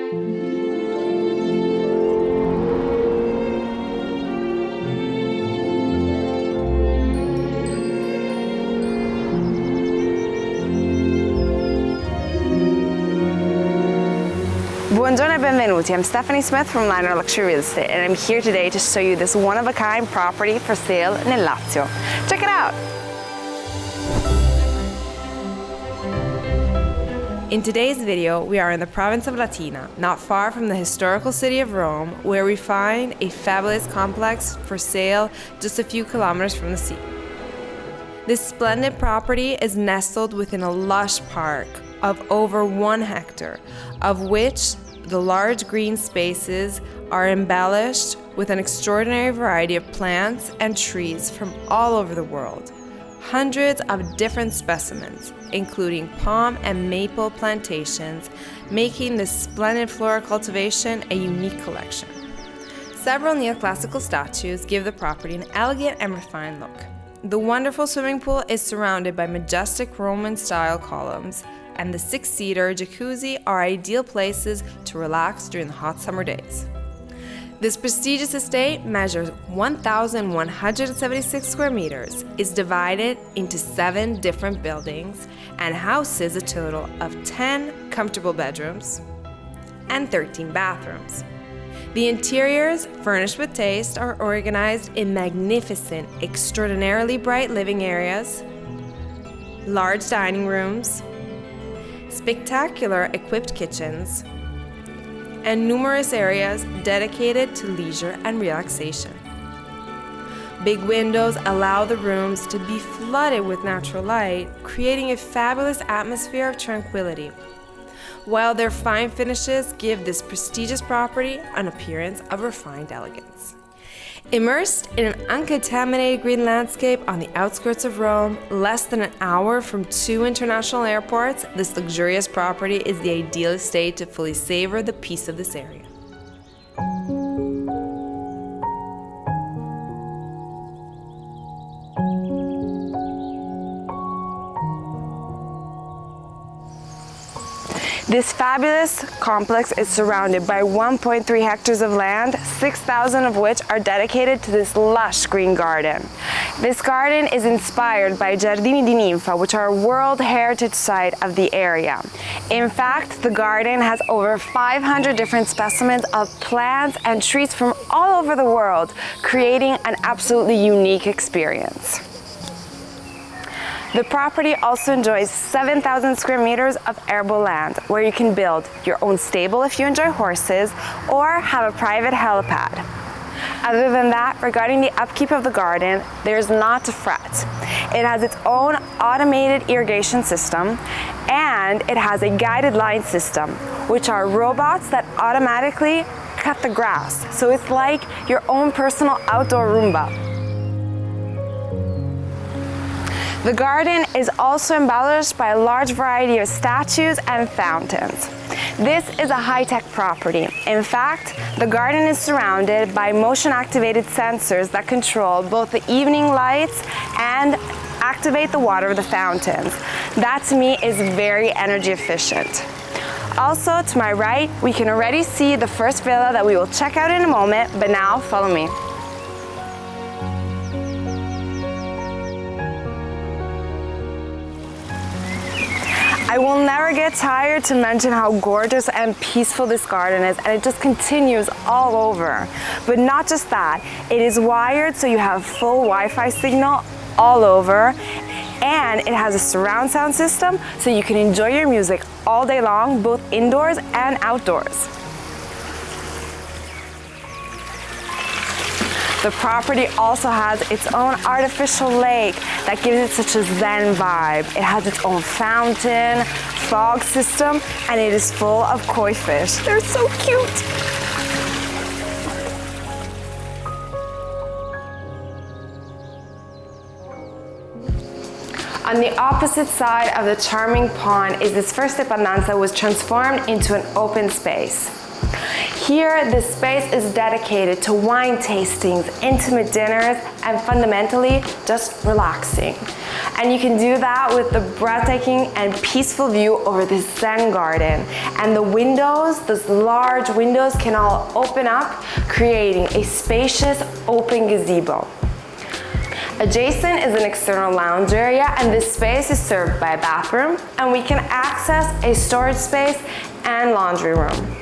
Buongiorno e benvenuti. I'm Stefanie Smith from Lionard Luxury Real Estate, and I'm here today to show you this one-of-a-kind property for sale in Lazio. Check it out! In today's video, we are in the province of Latina, not far from the historical city of Rome, where we find a fabulous complex for sale just a few kilometers from the sea. This splendid property is nestled within a lush park of over 1 hectare, of which the large green spaces are embellished with an extraordinary variety of plants and trees from all over the world. Hundreds of different specimens, including palm and maple plantations, making this splendid floral cultivation a unique collection. Several neoclassical statues give the property an elegant and refined look. The wonderful swimming pool is surrounded by majestic Roman-style columns, and the 6-seater jacuzzi are ideal places to relax during the hot summer days. This prestigious estate measures 1,176 square meters, is divided into 7 different buildings, and houses a total of 10 comfortable bedrooms and 13 bathrooms. The interiors, furnished with taste, are organized in magnificent, extraordinarily bright living areas, large dining rooms, spectacular equipped kitchens, and numerous areas dedicated to leisure and relaxation. Big windows allow the rooms to be flooded with natural light, creating a fabulous atmosphere of tranquility, while their fine finishes give this prestigious property an appearance of refined elegance. Immersed in an uncontaminated green landscape on the outskirts of Rome, less than an hour from 2 international airports, this luxurious property is the ideal estate to fully savor the peace of this area. This fabulous complex is surrounded by 1.3 hectares of land, 6,000 of which are dedicated to this lush green garden. This garden is inspired by Giardini di Ninfa, which are a World Heritage Site of the area. In fact, the garden has over 500 different specimens of plants and trees from all over the world, creating an absolutely unique experience. The property also enjoys 7,000 square meters of arable land, where you can build your own stable if you enjoy horses, or have a private helipad. Other than that, regarding the upkeep of the garden, there's not to fret. It has its own automated irrigation system, and it has a guided line system, which are robots that automatically cut the grass. So it's like your own personal outdoor Roomba. The garden is also embellished by a large variety of statues and fountains. This is a high-tech property. In fact, the garden is surrounded by motion-activated sensors that control both the evening lights and activate the water of the fountains. That, to me, is very energy efficient. Also, to my right, we can already see the first villa that we will check out in a moment, but now follow me. I will never get tired to mention how gorgeous and peaceful this garden is, and it just continues all over. But not just that, it is wired so you have full Wi-Fi signal all over, and it has a surround sound system so you can enjoy your music all day long, both indoors and outdoors. The property also has its own artificial lake that gives it such a zen vibe. It has its own fountain, fog system, and it is full of koi fish. They're so cute. On the opposite side of the charming pond is this first Dependance that was transformed into an open space. Here, this space is dedicated to wine tastings, intimate dinners, and fundamentally, just relaxing. And you can do that with the breathtaking and peaceful view over this Zen garden. And the windows, those large windows, can all open up, creating a spacious, open gazebo. Adjacent is an external lounge area, and this space is served by a bathroom, and we can access a storage space and laundry room.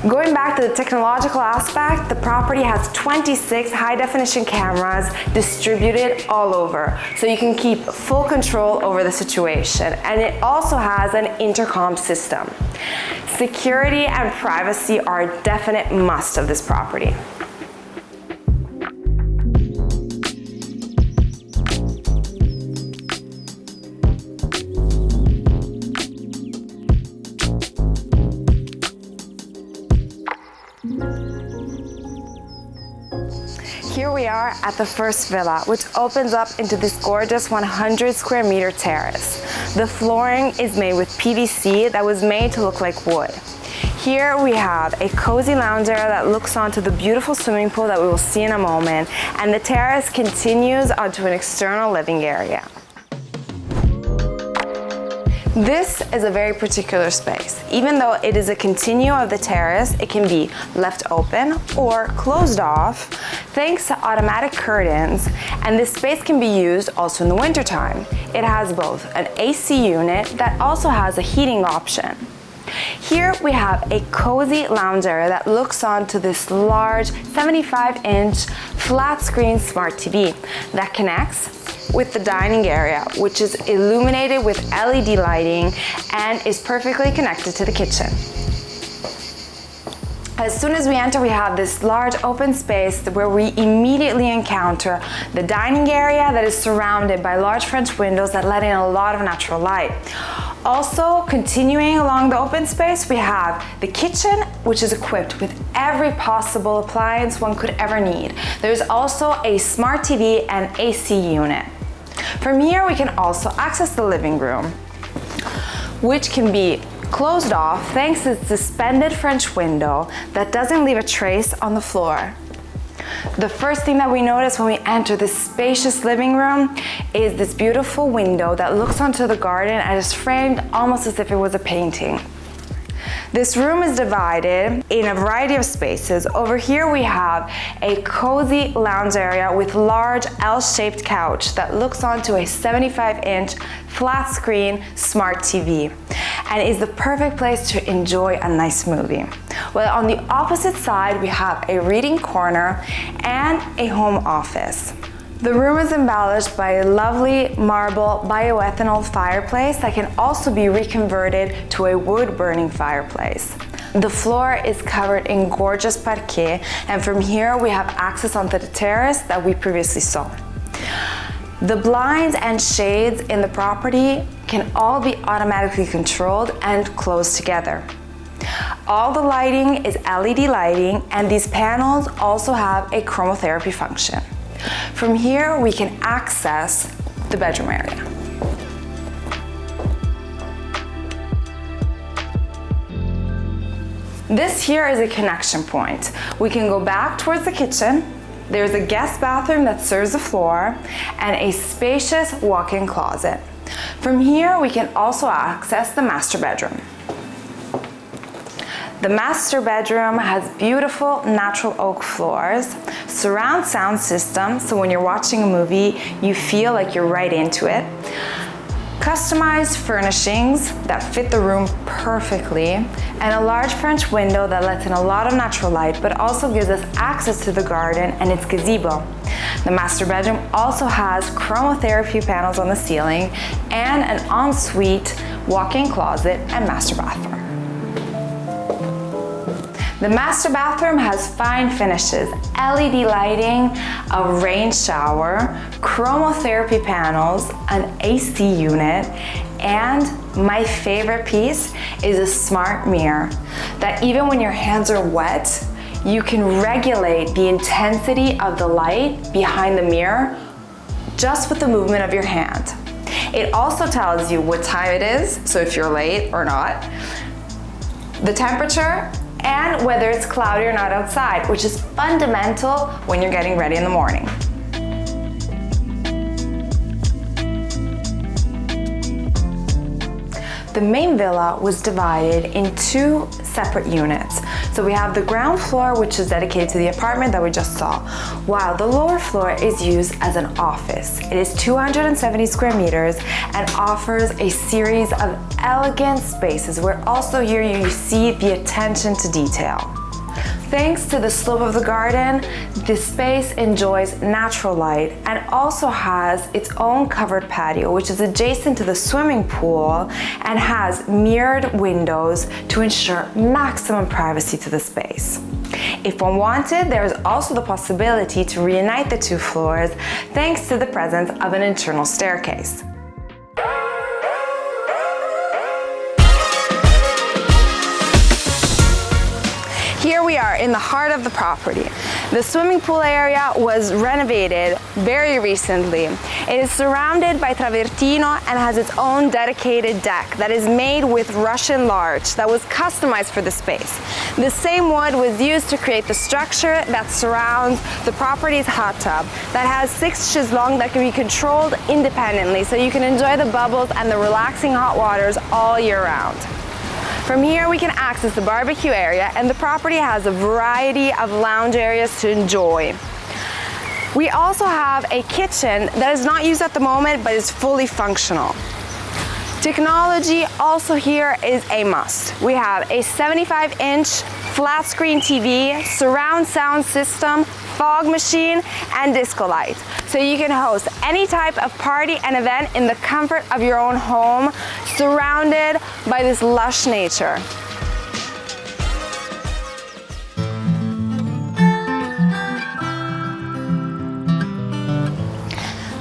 Going back to the technological aspect, the property has 26 high-definition cameras distributed all over, so you can keep full control over the situation. And it also has an intercom system. Security and privacy are a definite must of this property. Here we are at the first villa, which opens up into this gorgeous 100 square meter terrace. The flooring is made with PVC that was made to look like wood. Here we have a cozy lounge area that looks onto the beautiful swimming pool that we will see in a moment, and the terrace continues onto an external living area. This is a very particular space. Even though it is a continuum of the terrace, it can be left open or closed off thanks to automatic curtains, and this space can be used also in the wintertime. It has both an AC unit that also has a heating option. Here we have a cozy lounge area that looks onto this large 75-inch flat screen smart TV that connects with the dining area, which is illuminated with LED lighting and is perfectly connected to the kitchen. As soon as we enter, we have this large open space where we immediately encounter the dining area that is surrounded by large French windows that let in a lot of natural light. Also, continuing along the open space, we have the kitchen, which is equipped with every possible appliance one could ever need. There's also a smart TV and AC unit. From here, we can also access the living room, which can be closed off thanks to the suspended French window that doesn't leave a trace on the floor. The first thing that we notice when we enter this spacious living room is this beautiful window that looks onto the garden and is framed almost as if it was a painting. This room is divided in a variety of spaces. Over here we have a cozy lounge area with large L-shaped couch that looks onto a 75-inch flat screen smart TV and is the perfect place to enjoy a nice movie. Well, on the opposite side we have a reading corner and a home office. The room is embellished by a lovely marble bioethanol fireplace that can also be reconverted to a wood-burning fireplace. The floor is covered in gorgeous parquet, and from here we have access onto the terrace that we previously saw. The blinds and shades in the property can all be automatically controlled and closed together. All the lighting is LED lighting, and these panels also have a chromotherapy function. From here, we can access the bedroom area. This here is a connection point. We can go back towards the kitchen. There's a guest bathroom that serves the floor and a spacious walk-in closet. From here, we can also access the master bedroom. The master bedroom has beautiful natural oak floors, surround sound system, so when you're watching a movie, you feel like you're right into it. Customized furnishings that fit the room perfectly, and a large French window that lets in a lot of natural light, but also gives us access to the garden and its gazebo. The master bedroom also has chromotherapy panels on the ceiling and an ensuite walk-in closet and master bathroom. The master bathroom has fine finishes, LED lighting, a rain shower, chromotherapy panels, an AC unit, and my favorite piece is a smart mirror that even when your hands are wet, you can regulate the intensity of the light behind the mirror just with the movement of your hand. It also tells you what time it is, so if you're late or not, the temperature, and whether it's cloudy or not outside, which is fundamental when you're getting ready in the morning. The main villa was divided in two separate units. So we have the ground floor, which is dedicated to the apartment that we just saw, while the lower floor is used as an office. It is 270 square meters and offers a series of elegant spaces where also here you see the attention to detail. Thanks to the slope of the garden, this space enjoys natural light and also has its own covered patio, which is adjacent to the swimming pool and has mirrored windows to ensure maximum privacy to the space. If one wanted, there is also the possibility to reunite the two floors thanks to the presence of an internal staircase. Here we are in the heart of the property. The swimming pool area was renovated very recently. It is surrounded by travertino and has its own dedicated deck that is made with Russian larch that was customized for the space. The same wood was used to create the structure that surrounds the property's hot tub that has 6 inches long that can be controlled independently so you can enjoy the bubbles and the relaxing hot waters all year round. From here we can access the barbecue area, and the property has a variety of lounge areas to enjoy. We also have a kitchen that is not used at the moment but is fully functional. Technology also here is a must. We have a 75-inch flat screen TV, surround sound system, fog machine, and disco light. So you can host any type of party and event in the comfort of your own home, surrounded by this lush nature.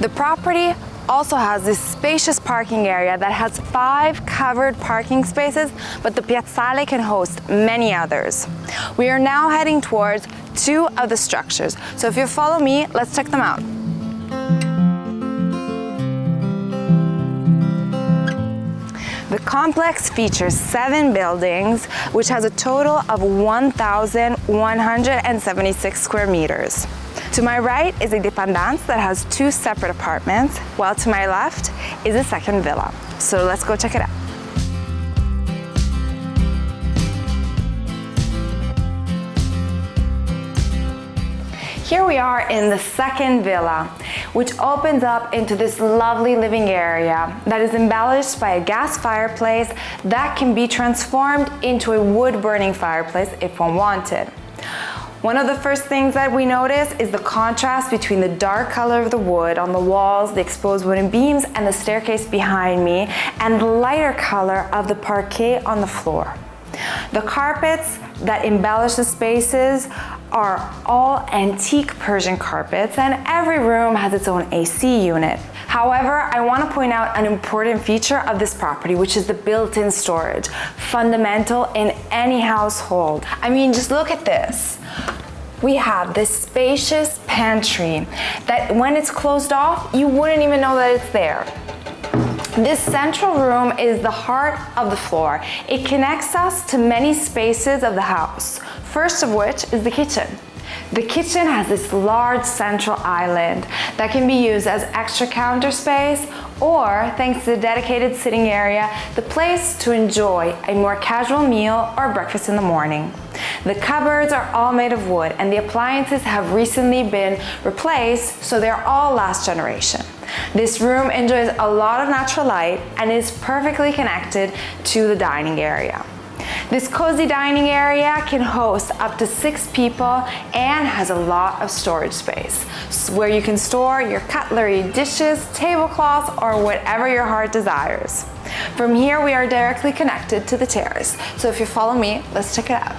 The property also has this spacious parking area that has 5 covered parking spaces, but the piazzale can host many others. We are now heading towards 2 of the structures. So if you follow me, let's check them out. The complex features 7 buildings, which has a total of 1,176 square meters. To my right is a Dependance that has 2 separate apartments, while to my left is a second villa. So let's go check it out. Here we are in the second villa, which opens up into this lovely living area that is embellished by a gas fireplace that can be transformed into a wood-burning fireplace if one wanted. One of the first things that we notice is the contrast between the dark color of the wood on the walls, the exposed wooden beams, and the staircase behind me, and the lighter color of the parquet on the floor. The carpets that embellish the spaces are all antique Persian carpets, and every room has its own AC unit. However, I want to point out an important feature of this property, which is the built-in storage, fundamental in any household. I mean, just look at this. We have this spacious pantry that when it's closed off, you wouldn't even know that it's there. This central room is the heart of the floor. It connects us to many spaces of the house, first of which is the kitchen. The kitchen has this large central island that can be used as extra counter space or, thanks to the dedicated sitting area, the place to enjoy a more casual meal or breakfast in the morning. The cupboards are all made of wood and the appliances have recently been replaced, so they're all last generation. This room enjoys a lot of natural light and is perfectly connected to the dining area. This cozy dining area can host up to 6 people and has a lot of storage space where you can store your cutlery, dishes, tablecloths, or whatever your heart desires. From here, we are directly connected to the terrace. So if you follow me, let's check it out.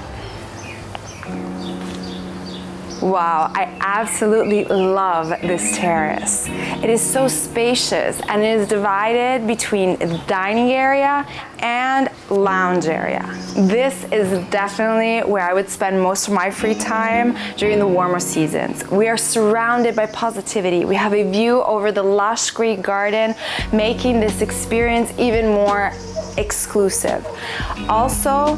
Wow, I absolutely love this terrace. It is so spacious and it is divided between the dining area and lounge area. This is definitely where I would spend most of my free time during the warmer seasons. We are surrounded by positivity. We have a view over the lush Greek garden, making this experience even more exclusive. Also,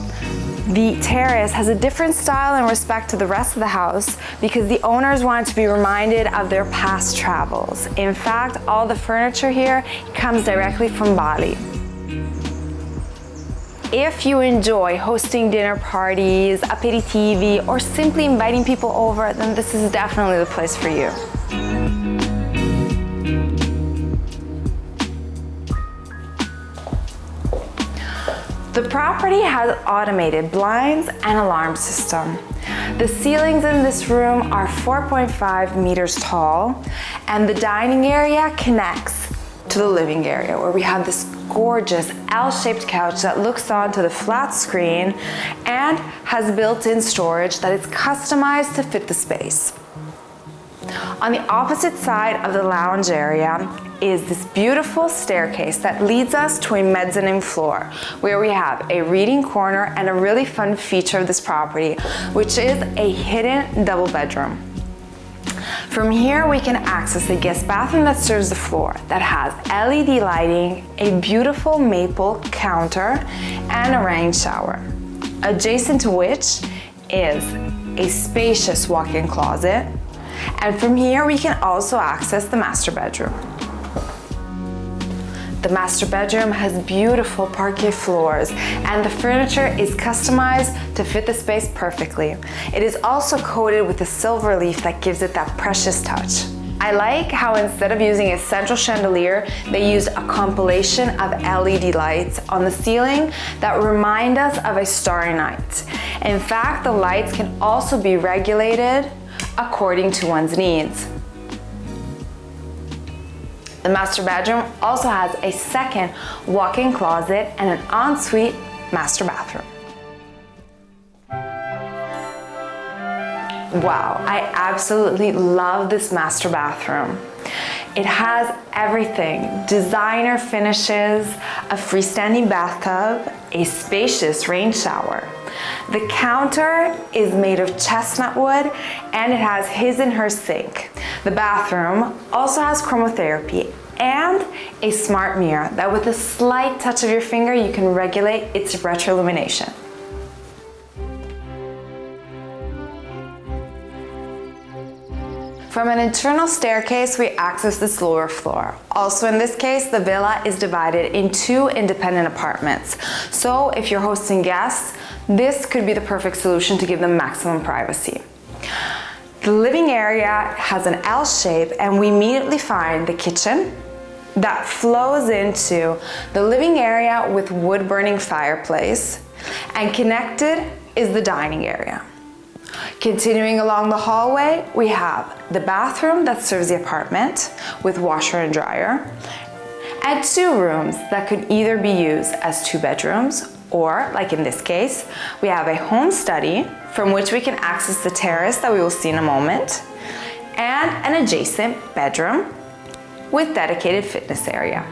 The terrace has a different style in respect to the rest of the house because the owners wanted to be reminded of their past travels. In fact, all the furniture here comes directly from Bali. If you enjoy hosting dinner parties, aperitivi, or simply inviting people over, then this is definitely the place for you. The property has automated blinds and alarm system. The ceilings in this room are 4.5 meters tall, and the dining area connects to the living area where we have this gorgeous L-shaped couch that looks onto the flat screen and has built-in storage that is customized to fit the space. On the opposite side of the lounge area is this beautiful staircase that leads us to a mezzanine floor where we have a reading corner and a really fun feature of this property, which is a hidden double bedroom. From here we can access the guest bathroom that serves the floor that has LED lighting, a beautiful maple counter, and a rain shower. Adjacent to which is a spacious walk-in closet, and from here we can also access the master bedroom. The master bedroom has beautiful parquet floors and the furniture is customized to fit the space perfectly. It is also coated with a silver leaf that gives it that precious touch. I like how instead of using a central chandelier, they used a compilation of LED lights on the ceiling that remind us of a starry night. In fact, the lights can also be regulated according to one's needs. The master bedroom also has a second walk-in closet and an ensuite master bathroom. Wow, I absolutely love this master bathroom. It has everything: designer finishes, a freestanding bathtub, a spacious rain shower. The counter is made of chestnut wood and it has his and her sink. The bathroom also has chromotherapy and a smart mirror that with a slight touch of your finger you can regulate its retroillumination. From an internal staircase, we access this lower floor. Also in this case, the villa is divided in 2 independent apartments. So if you're hosting guests, this could be the perfect solution to give them maximum privacy. The living area has an L shape and we immediately find the kitchen that flows into the living area with wood burning fireplace, and connected is the dining area. Continuing along the hallway, we have the bathroom that serves the apartment with washer and dryer, and 2 rooms that could either be used as 2 bedrooms or, like in this case, we have a home study from which we can access the terrace that we will see in a moment, and an adjacent bedroom with dedicated fitness area.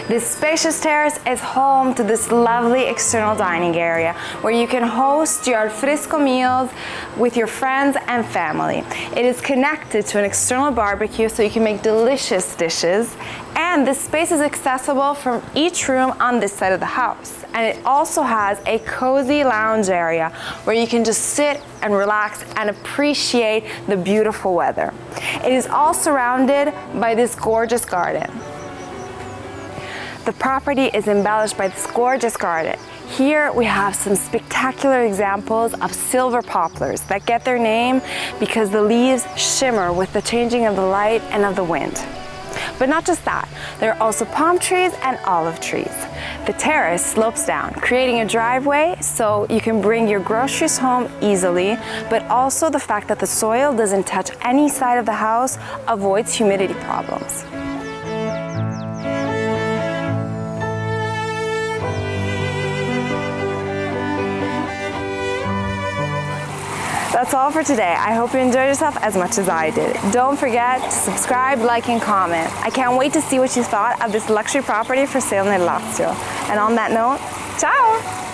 This spacious terrace is home to this lovely external dining area where you can host your al fresco meals with your friends and family. It is connected to an external barbecue so you can make delicious dishes, and this space is accessible from each room on this side of the house. And it also has a cozy lounge area where you can just sit and relax and appreciate the beautiful weather. It is all surrounded by this gorgeous garden. The property is embellished by this gorgeous garden. Here we have some spectacular examples of silver poplars that get their name because the leaves shimmer with the changing of the light and of the wind. But not just that, there are also palm trees and olive trees. The terrace slopes down, creating a driveway so you can bring your groceries home easily, but also the fact that the soil doesn't touch any side of the house avoids humidity problems. That's all for today. I hope you enjoyed yourself as much as I did. Don't forget to subscribe, like, and comment. I can't wait to see what you thought of this luxury property for sale in Lazio. And on that note, ciao!